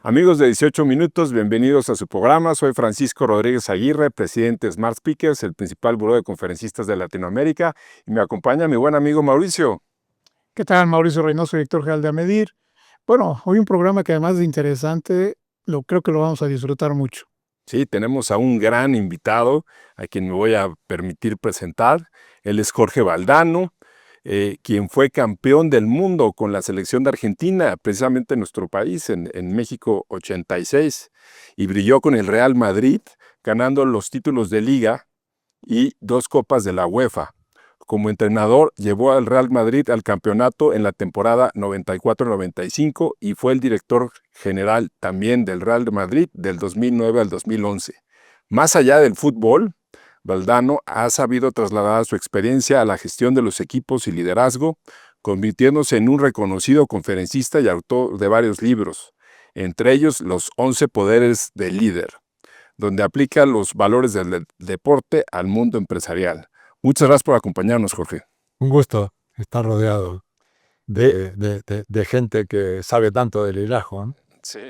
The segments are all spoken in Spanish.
Amigos de 18 minutos, bienvenidos a su programa. Soy Francisco Rodríguez Aguirre, presidente de Smart Speakers, el principal buró de conferencistas de Latinoamérica, y me acompaña mi buen amigo Mauricio. ¿Qué tal? Mauricio Reynoso, director general de AMEDIR. Bueno, hoy un programa que además de interesante, creo que lo vamos a disfrutar mucho. Sí, tenemos a un gran invitado a quien me voy a permitir presentar. Él es Jorge Valdano, quien fue campeón del mundo con la selección de Argentina, precisamente en nuestro país, en México 86, y brilló con el Real Madrid, ganando los títulos de Liga y 2 copas de la UEFA. Como entrenador, llevó al Real Madrid al campeonato en la temporada 94-95 y fue el director general también del Real Madrid del 2009 al 2011. Más allá del fútbol, Valdano ha sabido trasladar su experiencia a la gestión de los equipos y liderazgo, convirtiéndose en un reconocido conferencista y autor de varios libros, entre ellos Los 11 Poderes del Líder, donde aplica los valores del deporte al mundo empresarial. Muchas gracias por acompañarnos, Jorge. Un gusto estar rodeado de gente que sabe tanto de liderazgo, ¿no? Sí.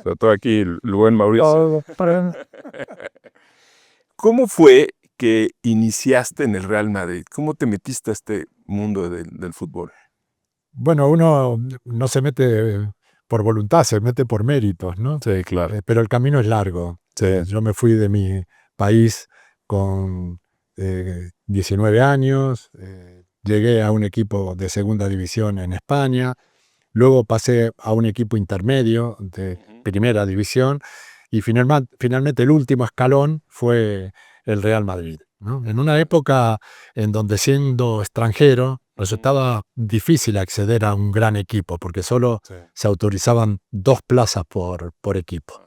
Sobre todo aquí el buen Mauricio. ¿Cómo fue que iniciaste en el Real Madrid? ¿Cómo te metiste a este mundo del fútbol? Bueno, uno no se mete por voluntad, se mete por méritos, ¿no? Sí, claro. Pero el camino es largo. Sí. Yo me fui de mi país con 19 años, llegué a un equipo de segunda división en España, luego pasé a un equipo intermedio de primera división y finalmente el último escalón fue el Real Madrid, ¿no? En una época en donde, siendo extranjero, resultaba difícil acceder a un gran equipo porque solo se autorizaban 2 plazas por equipo.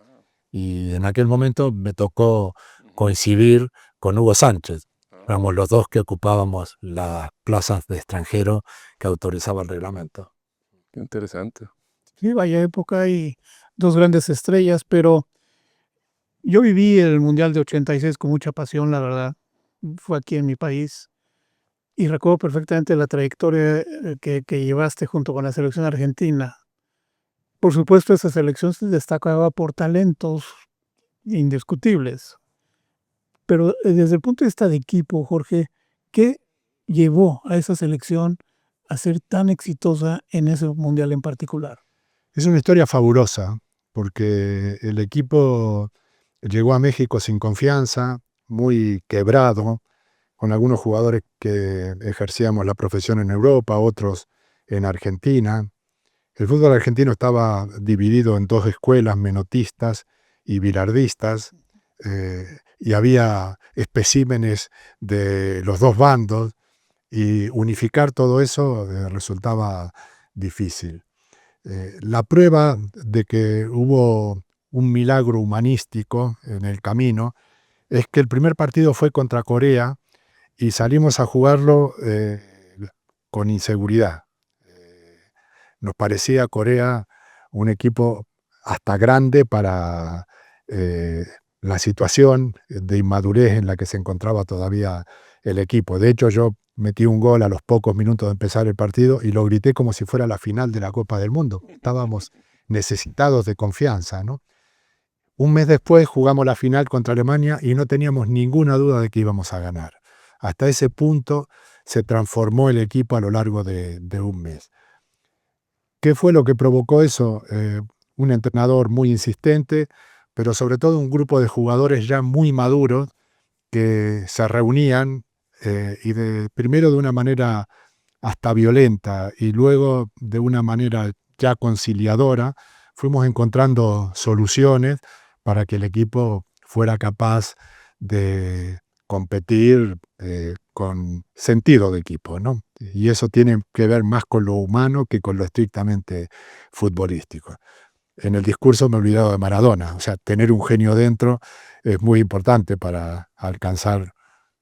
Y en aquel momento me tocó coincidir con Hugo Sánchez. Éramos los dos que ocupábamos las plazas de extranjero que autorizaba el reglamento. Qué interesante. Sí, vaya época y 2 grandes estrellas, pero yo viví el Mundial de 86 con mucha pasión, la verdad. Fue aquí en mi país y recuerdo perfectamente la trayectoria que llevaste junto con la selección argentina. Por supuesto, esa selección se destacaba por talentos indiscutibles. Pero desde el punto de vista de equipo, Jorge, ¿qué llevó a esa selección a ser tan exitosa en ese mundial en particular? Es una historia fabulosa porque el equipo llegó a México sin confianza, muy quebrado, con algunos jugadores que ejercíamos la profesión en Europa, otros en Argentina. El fútbol argentino estaba dividido en 2 escuelas, menotistas y bilardistas, y había especímenes de los 2 bandos, y unificar todo eso resultaba difícil. La prueba de que hubo un milagro humanístico en el camino es que el primer partido fue contra Corea y salimos a jugarlo con inseguridad. Nos parecía Corea un equipo hasta grande para la situación de inmadurez en la que se encontraba todavía el equipo. De hecho, yo metí un gol a los pocos minutos de empezar el partido y lo grité como si fuera la final de la Copa del Mundo. Estábamos necesitados de confianza, ¿no? Un mes después jugamos la final contra Alemania y no teníamos ninguna duda de que íbamos a ganar. Hasta ese punto se transformó el equipo a lo largo de un mes. ¿Qué fue lo que provocó eso? Un entrenador muy insistente, pero sobre todo un grupo de jugadores ya muy maduros que se reunían y primero de una manera hasta violenta y luego de una manera ya conciliadora, fuimos encontrando soluciones para que el equipo fuera capaz de competir con sentido de equipo, ¿no? Y eso tiene que ver más con lo humano que con lo estrictamente futbolístico. En el discurso me he olvidado de Maradona. O sea, tener un genio dentro es muy importante para alcanzar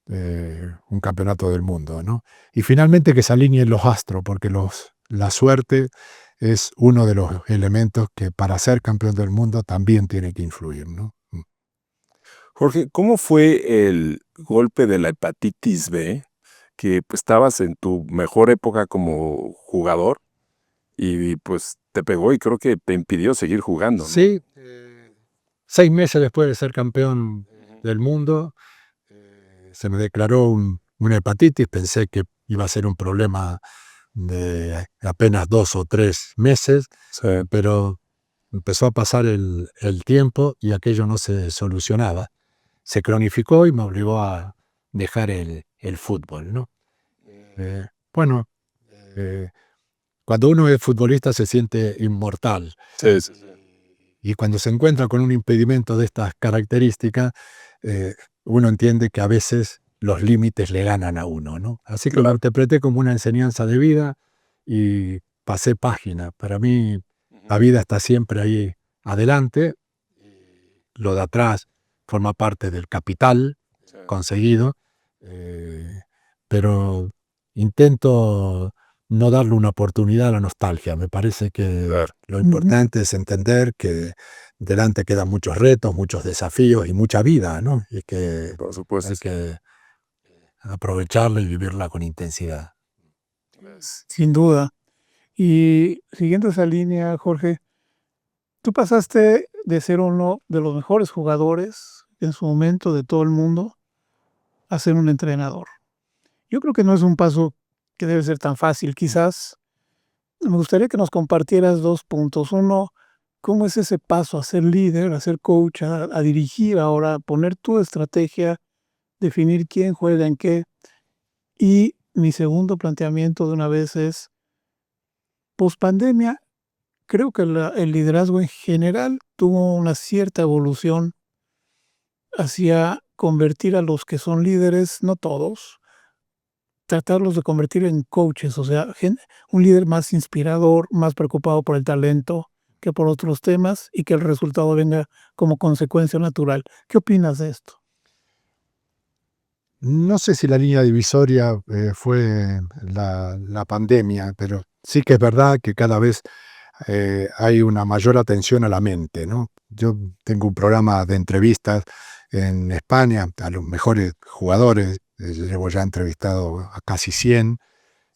un campeonato del mundo, ¿no? Y finalmente que se alineen los astros, porque la suerte es uno de los elementos que para ser campeón del mundo también tiene que influir, ¿no? Jorge, ¿cómo fue el golpe de la hepatitis B? Que pues, estabas en tu mejor época como jugador y pues te pegó y creo que te impidió seguir jugando, ¿no? Sí, 6 meses después de ser campeón del mundo, se me declaró una hepatitis. Pensé que iba a ser un problema de apenas 2 o 3 meses, Sí, pero empezó a pasar el tiempo y aquello no se solucionaba. Se cronificó y me obligó a dejar el fútbol, ¿no? Bueno, eh, cuando uno es futbolista se siente inmortal. sí, sí, sí. Y cuando se encuentra con un impedimento de estas características, eh, uno entiende que a veces los límites le ganan a uno, ¿no? Así que lo Claro. interpreté como una enseñanza de vida y pasé página. Para mí, la vida está siempre ahí adelante. Lo de atrás forma parte del capital Sí. conseguido, eh, pero intento no darle una oportunidad a la nostalgia. Me parece que Claro. lo importante es entender que delante quedan muchos retos, muchos desafíos y mucha vida, ¿no? Y que Por supuesto. hay que aprovecharla y vivirla con intensidad. Sin duda. Y siguiendo esa línea, Jorge, tú pasaste de ser uno de los mejores jugadores en su momento de todo el mundo a ser un entrenador. Yo creo que no es un paso que debe ser tan fácil. Quizás me gustaría que nos compartieras 2 puntos. Uno, ¿cómo es ese paso a ser líder, a ser coach, a dirigir ahora, a poner tu estrategia, definir quién juega en qué? Y mi segundo planteamiento de una vez es, pospandemia, creo que el liderazgo en general tuvo una cierta evolución hacia convertir a los que son líderes, no todos, tratarlos de convertir en coaches, o sea, un líder más inspirador, más preocupado por el talento que por otros temas y que el resultado venga como consecuencia natural. ¿Qué opinas de esto? No sé si la línea divisoria fue la pandemia, pero sí que es verdad que cada vez hay una mayor atención a la mente, ¿no? Yo tengo un programa de entrevistas en España a los mejores jugadores. Llevo ya entrevistado a casi 100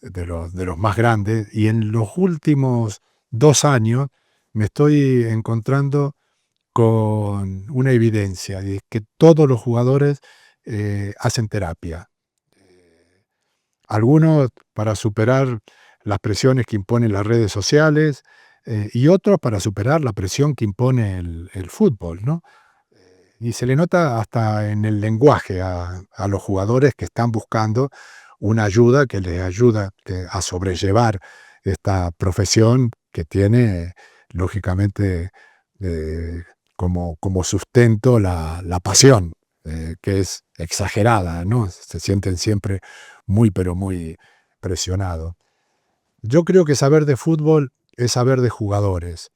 de los más grandes, y en los últimos 2 años me estoy encontrando con una evidencia, y es que todos los jugadores hacen terapia. Algunos para superar las presiones que imponen las redes sociales, y otros para superar la presión que impone el fútbol, ¿no? Y se le nota hasta en el lenguaje a los jugadores que están buscando una ayuda que les ayuda a sobrellevar esta profesión que tiene, lógicamente, eh, como sustento la pasión, que es exagerada, ¿no? Se sienten siempre muy, pero muy presionados. Yo creo que saber de fútbol es saber de jugadores.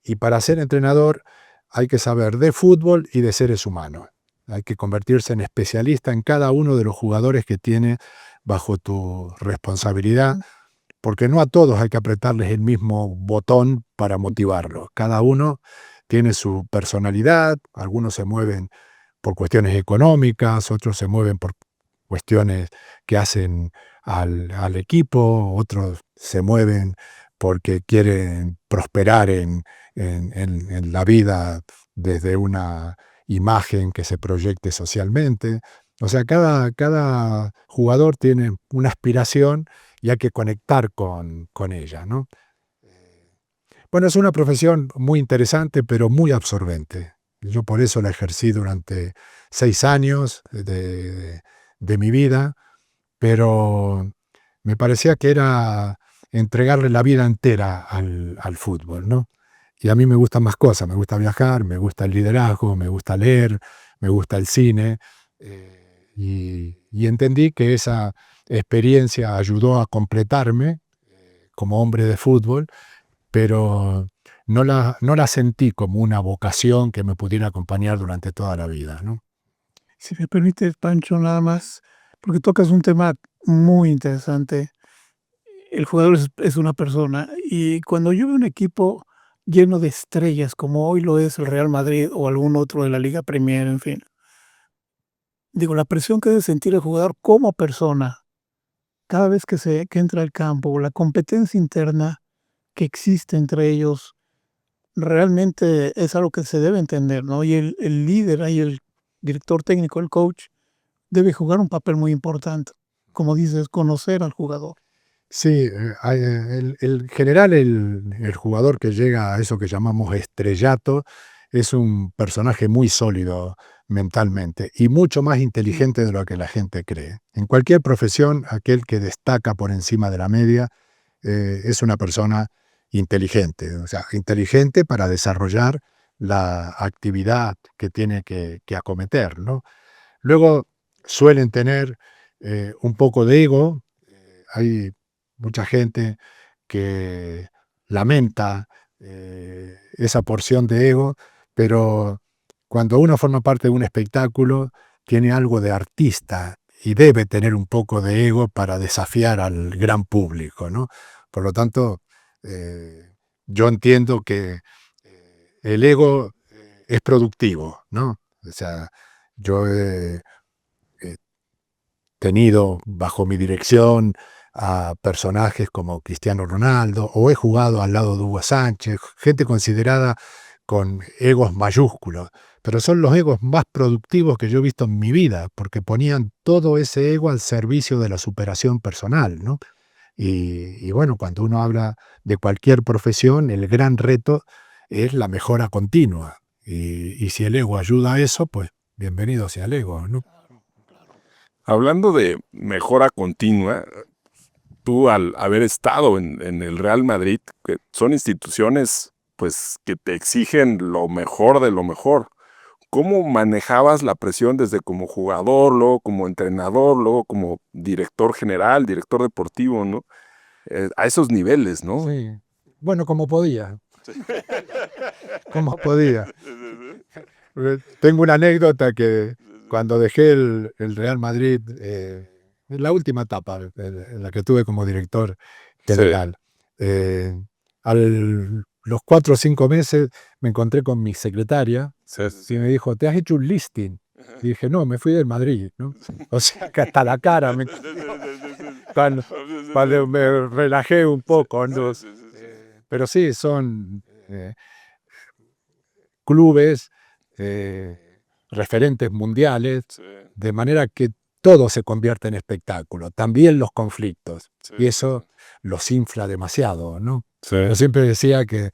Y para ser entrenador hay que saber de fútbol y de seres humanos. Hay que convertirse en especialista en cada uno de los jugadores que tiene bajo tu responsabilidad, porque no a todos hay que apretarles el mismo botón para motivarlos. Cada uno tiene su personalidad, algunos se mueven por cuestiones económicas, otros se mueven por cuestiones que hacen al equipo, otros se mueven porque quieren prosperar en la vida desde una imagen que se proyecte socialmente. O sea, cada jugador tiene una aspiración y hay que conectar con ella, ¿no? Bueno, es una profesión muy interesante, pero muy absorbente. Yo por eso la ejercí durante 6 años de mi vida, pero me parecía que era entregarle la vida entera al fútbol, ¿no? Y a mí me gustan más cosas, me gusta viajar, me gusta el liderazgo, me gusta leer, me gusta el cine, y entendí que esa experiencia ayudó a completarme como hombre de fútbol, pero no la sentí como una vocación que me pudiera acompañar durante toda la vida, ¿no? Si me permites, Pancho, nada más, porque tocas un tema muy interesante. El jugador es una persona y cuando yo veo un equipo lleno de estrellas, como hoy lo es el Real Madrid o algún otro de la Liga Premier, en fin, digo, la presión que debe sentir el jugador como persona cada vez que entra al campo, la competencia interna que existe entre ellos realmente es algo que se debe entender, ¿no? Y el líder, ahí el director técnico, el coach, debe jugar un papel muy importante. Como dices, conocer al jugador. Sí, el general, el jugador que llega a eso que llamamos estrellato, es un personaje muy sólido mentalmente y mucho más inteligente de lo que la gente cree. En cualquier profesión, aquel que destaca por encima de la media es una persona inteligente, o sea, inteligente para desarrollar la actividad que tiene que acometer, ¿no? Luego suelen tener un poco de ego. Hay mucha gente que lamenta esa porción de ego, pero cuando uno forma parte de un espectáculo, tiene algo de artista y debe tener un poco de ego para desafiar al gran público, ¿no? Por lo tanto, yo entiendo que el ego es productivo, ¿no? O sea, yo he tenido bajo mi dirección a personajes como Cristiano Ronaldo, o he jugado al lado de Hugo Sánchez, gente considerada con egos mayúsculos, pero son los egos más productivos que yo he visto en mi vida, porque ponían todo ese ego al servicio de la superación personal, ¿no? Y bueno, cuando uno habla de cualquier profesión, el gran reto es la mejora continua. Y si el ego ayuda a eso, pues bienvenido sea el ego, ¿no? Hablando de mejora continua, tú al haber estado en el Real Madrid, que son instituciones pues que te exigen lo mejor de lo mejor, ¿cómo manejabas la presión desde como jugador, luego como entrenador, luego como director general, director deportivo, ¿no? A esos niveles, ¿no? Sí. Bueno, como podía. Como podía. Tengo una anécdota que cuando dejé el Real Madrid, en la última etapa en la que estuve como director general, los 4 o 5 meses me encontré con mi secretaria y me dijo, ¿te has hecho un listing? Y dije, no, me fui del Madrid, ¿no? O sea, que hasta la cara me cuando me relajé un poco, ¿no? Pero sí, son clubes, referentes mundiales, de manera que todo se convierte en espectáculo, también los conflictos, y eso los infla demasiado, ¿no? Yo siempre decía que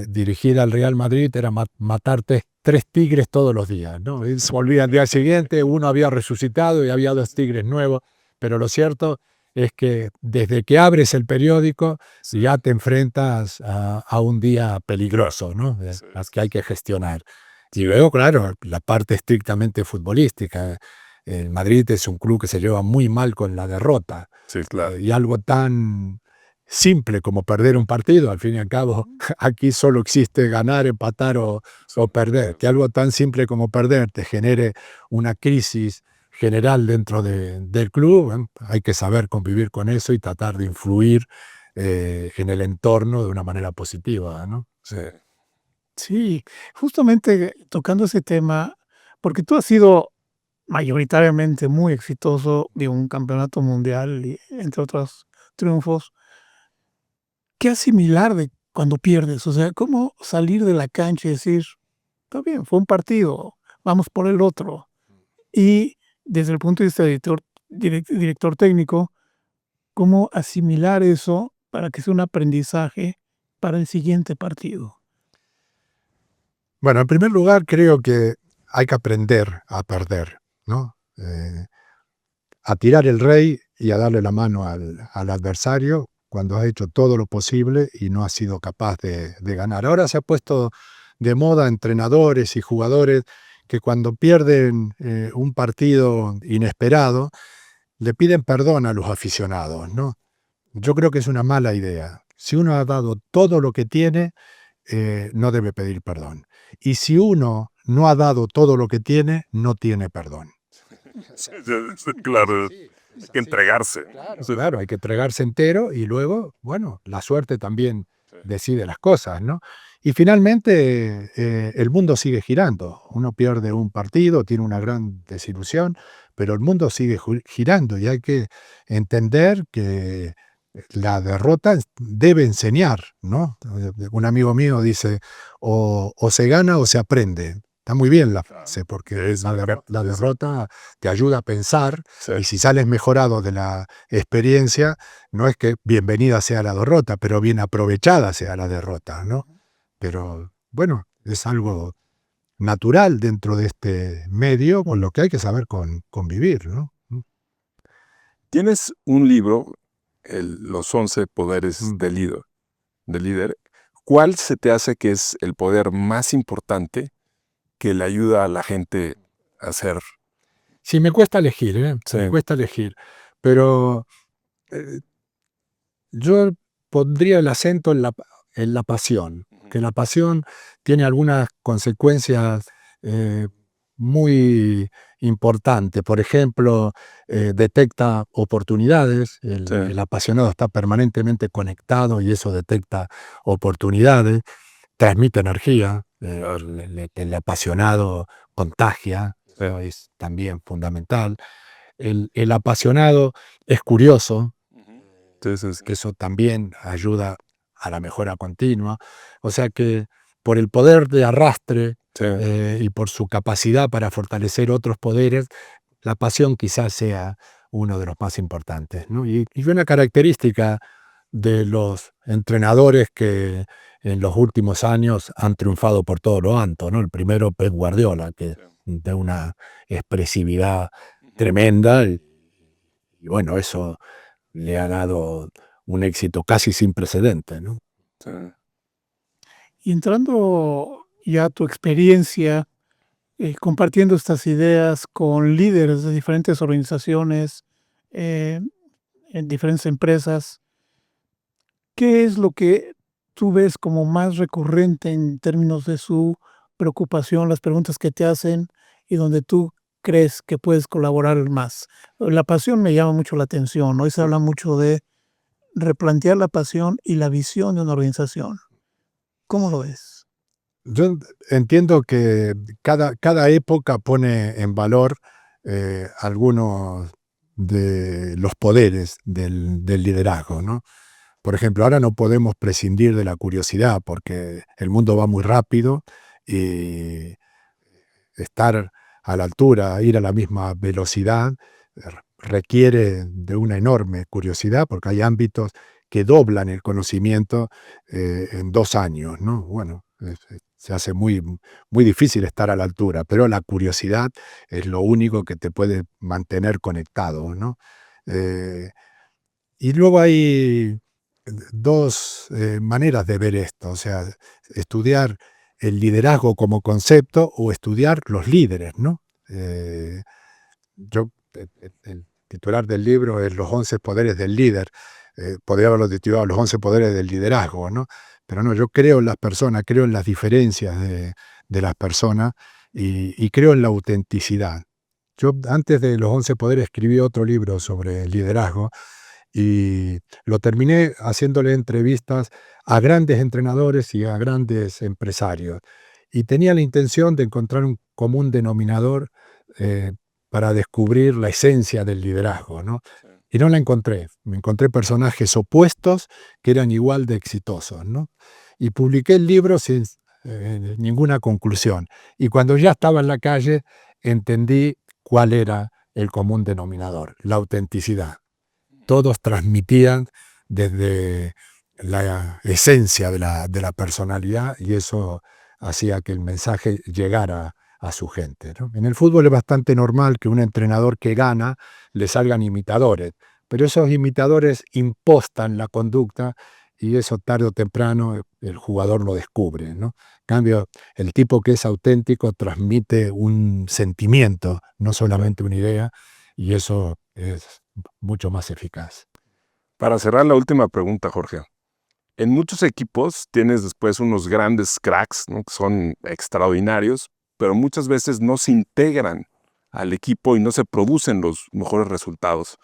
dirigir al Real Madrid era matar 3 tigres todos los días, ¿no? Y se volvía al día siguiente, uno había resucitado y había 2 tigres nuevos, pero lo cierto es que desde que abres el periódico ya te enfrentas a un día peligroso, ¿no? Las que hay que gestionar. Y luego, claro, la parte estrictamente futbolística. El Madrid es un club que se lleva muy mal con la derrota. Sí, claro. Y algo tan simple como perder un partido, al fin y al cabo, aquí solo existe ganar, empatar o perder. Que algo tan simple como perder te genere una crisis general dentro del club, hay que saber convivir con eso y tratar de influir en el entorno de una manera positiva, ¿no? Sí. Sí, justamente tocando ese tema, porque tú has sido mayoritariamente muy exitoso de un campeonato mundial y entre otros triunfos. ¿Qué asimilar de cuando pierdes? O sea, ¿cómo salir de la cancha y decir, está bien, fue un partido, vamos por el otro? Y desde el punto de vista de director técnico, ¿cómo asimilar eso para que sea un aprendizaje para el siguiente partido? Bueno, en primer lugar, creo que hay que aprender a perder, ¿no? A tirar el rey y a darle la mano al adversario cuando has hecho todo lo posible y no has sido capaz de ganar. Ahora se ha puesto de moda entrenadores y jugadores que cuando pierden un partido inesperado, le piden perdón a los aficionados, ¿no? Yo creo que es una mala idea. Si uno ha dado todo lo que tiene, no debe pedir perdón. Y si uno no ha dado todo lo que tiene, no tiene perdón. Claro, hay que entregarse. Claro, hay que entregarse entero y luego, bueno, la suerte también decide las cosas, ¿no? Y finalmente el mundo sigue girando. Uno pierde un partido, tiene una gran desilusión, pero el mundo sigue girando y hay que entender que la derrota debe enseñar, ¿no? Un amigo mío dice, o se gana o se aprende. Está muy bien la frase, porque la derrota te ayuda a pensar, Sí. y si sales mejorado de la experiencia, no es que bienvenida sea la derrota, pero bien aprovechada sea la derrota, ¿no? Pero bueno, es algo natural dentro de este medio con lo que hay que saber convivir, ¿no? Tienes un libro, Los 11 poderes Mm. del líder. ¿Cuál se te hace que es el poder más importante que le ayuda a la gente a ser? Sí, me cuesta elegir, ¿eh? Sí. Me cuesta elegir, pero yo pondría el acento en la pasión, que la pasión tiene algunas consecuencias muy importantes. Por ejemplo, detecta oportunidades, Sí. el apasionado está permanentemente conectado y eso detecta oportunidades, transmite energía, el apasionado contagia, eso es también fundamental. El apasionado es curioso, Entonces, que eso también ayuda a la mejora continua. O sea que por el poder de arrastre sí. y por su capacidad para fortalecer otros poderes, la pasión quizás sea uno de los más importantes, ¿no? Y una característica de los entrenadores que en los últimos años han triunfado por todo lo alto, ¿no? El primero, Pep Guardiola, que de una expresividad tremenda y bueno, eso le ha dado un éxito casi sin precedentes, ¿no? Sí. Y entrando ya a tu experiencia, compartiendo estas ideas con líderes de diferentes organizaciones, eh, en diferentes empresas, ¿qué es lo que tú ves como más recurrente en términos de su preocupación, las preguntas que te hacen y donde tú crees que puedes colaborar más? La pasión me llama mucho la atención. Hoy se habla mucho de replantear la pasión y la visión de una organización. ¿Cómo lo ves? Yo entiendo que cada época pone en valor algunos de los poderes del liderazgo, ¿no? Por ejemplo, ahora no podemos prescindir de la curiosidad porque el mundo va muy rápido y estar a la altura, ir a la misma velocidad, requiere de una enorme curiosidad porque hay ámbitos que doblan el conocimiento en 2 años, ¿no? Bueno, se hace muy difícil estar a la altura, pero la curiosidad es lo único que te puede mantener conectado, ¿no? Eh, y luego hay 2 maneras de ver esto, o sea, estudiar el liderazgo como concepto o estudiar los líderes, ¿no? El titular del libro es Los 11 poderes del líder. Podría haberlo titulado Los 11 poderes del liderazgo, ¿no? Pero no, yo creo en las personas, creo en las diferencias de las personas y creo en la autenticidad. Yo antes de Los 11 poderes escribí otro libro sobre liderazgo y lo terminé haciéndole entrevistas a grandes entrenadores y a grandes empresarios. Y tenía la intención de encontrar un común denominador eh, para descubrir la esencia del liderazgo, ¿no? Y no la encontré. Me encontré personajes opuestos que eran igual de exitosos, ¿no? Y publiqué el libro sin ninguna conclusión. Y cuando ya estaba en la calle, entendí cuál era el común denominador, la autenticidad. Todos transmitían desde la esencia de la personalidad y eso hacía que el mensaje llegara a su gente, ¿no? En el fútbol es bastante normal que un entrenador que gana le salgan imitadores, pero esos imitadores impostan la conducta y eso tarde o temprano el jugador lo descubre, ¿no? En cambio, el tipo que es auténtico transmite un sentimiento, no solamente una idea, y eso es mucho más eficaz. Para cerrar la última pregunta, Jorge. En muchos equipos tienes después unos grandes cracks, ¿no? Que son extraordinarios, pero muchas veces no se integran al equipo y no se producen los mejores resultados.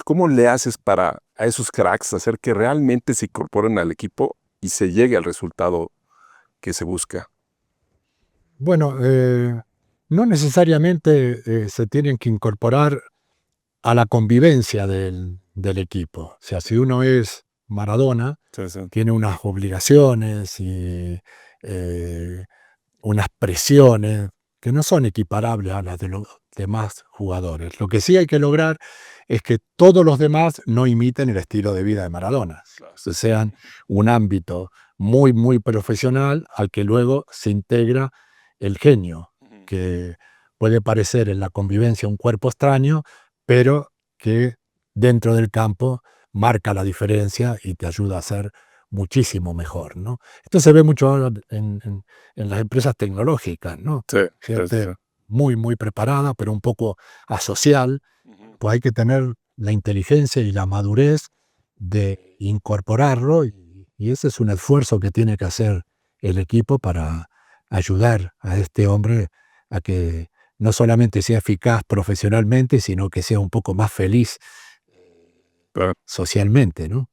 ¿Cómo le haces a esos cracks hacer que realmente se incorporen al equipo y se llegue al resultado que se busca? Bueno, no necesariamente se tienen que incorporar a la convivencia del equipo. O sea, si uno es Maradona, Sí, sí. tiene unas obligaciones y unas presiones que no son equiparables a las de los demás jugadores. Lo que sí hay que lograr es que todos los demás no imiten el estilo de vida de Maradona, que sean un ámbito muy, muy profesional al que luego se integra el genio, que puede parecer en la convivencia un cuerpo extraño, pero que dentro del campo marca la diferencia y te ayuda a ser muchísimo mejor, ¿no? Esto se ve mucho ahora en las empresas tecnológicas, ¿no? Sí, sí, sí, Gente sí. muy, muy preparada, pero un poco asocial, pues hay que tener la inteligencia y la madurez de incorporarlo y ese es un esfuerzo que tiene que hacer el equipo para ayudar a este hombre a que no solamente sea eficaz profesionalmente, sino que sea un poco más feliz Claro. socialmente, ¿no?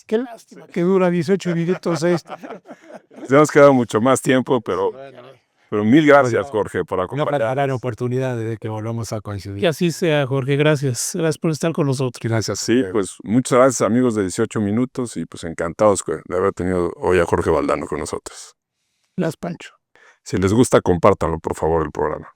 Qué lástima que dura 18 minutos esto. Ya nos queda mucho más tiempo, pero mil gracias, Jorge, por No acompañarnos. faltarán oportunidades de que volvamos a Que coincidir. así sea, Jorge. Gracias. Gracias por estar con nosotros. Gracias. Sí, pues muchas gracias, amigos de 18 minutos, y pues encantados de haber tenido hoy a Jorge Valdano con nosotros. Las Pancho. Si les gusta, compártanlo, por favor, el programa.